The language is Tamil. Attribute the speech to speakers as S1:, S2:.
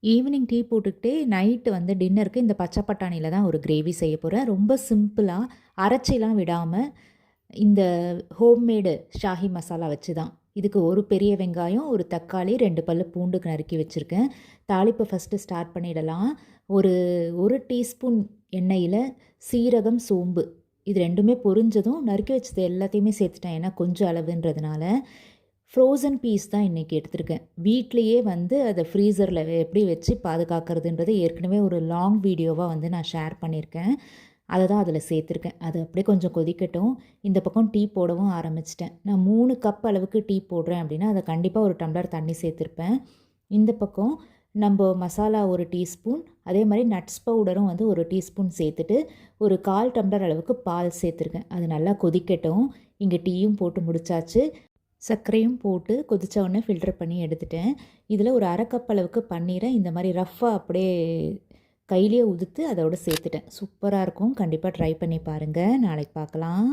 S1: ஈவினிங் டீ போட்டுக்கிட்டே நைட்டு வந்து டின்னருக்கு இந்த பச்சை பட்டாணியில் தான் ஒரு கிரேவி செய்ய போகிறேன். ரொம்ப சிம்பிளாக அரைச்சிலாம் விடாமல் இந்த ஹோம்மேடு ஷாஹி மசாலா வச்சு தான். இதுக்கு ஒரு பெரிய வெங்காயம், ஒரு தக்காளி, 2 பல்லு பூண்டு நறுக்கி வச்சுருக்கேன். தாளிப்பை ஃபஸ்ட்டு ஸ்டார்ட் பண்ணிடலாம். ஒரு 1 டீஸ்பூன் எண்ணெயில் சீரகம், சோம்பு இது 2மே பொரிஞ்சதும் நறுக்கி வச்சது எல்லாத்தையுமே சேர்த்துட்டேன். ஏன்னா கொஞ்சம் அளவுன்றதுனால. ஃப்ரோசன் பீஸ் தான் இன்றைக்கி எடுத்திருக்கேன். வீட்லேயே வந்து அதை ஃப்ரீசரில் எப்படி வச்சு பாதுகாக்கிறதுன்றது ஏற்கனவே ஒரு லாங் வீடியோவாக வந்து நான் ஷேர் பண்ணியிருக்கேன். அதை தான் அதில் சேர்த்துருக்கேன். அது அப்படியே கொஞ்சம் கொதிக்கட்டும். இந்த பக்கம் டீ போடவும் ஆரம்பிச்சிட்டேன். நான் 3 கப் அளவுக்கு டீ போடுறேன் அப்படின்னா அதை கண்டிப்பாக ஒரு டம்ளர் தண்ணி சேர்த்துருப்பேன். இந்த பக்கம் நம்ம மசாலா 1 டீஸ்பூன், அதே மாதிரி நட்ஸ் பவுடரும் வந்து 1 டீஸ்பூன் சேர்த்துட்டு ஒரு 1/4 டம்ளர் அளவுக்கு பால் சேர்த்துருக்கேன். அது நல்லா கொதிக்கட்டும். இங்கே டீயும் போட்டு முடிச்சாச்சு. சர்க்கரையும் போட்டு கொதித்த உடனே ஃபில்டர் பண்ணி எடுத்துட்டேன். இதில் ஒரு 1/2 கப் அளவுக்கு பன்னீரை இந்த மாதிரி ரஃப்பாக அப்படியே கையிலேயே உதுத்து அதோடு சேர்த்துட்டேன். சூப்பராக இருக்கும். கண்டிப்பாக ட்ரை பண்ணி பாருங்கள். நாளைக்கு பார்க்கலாம்.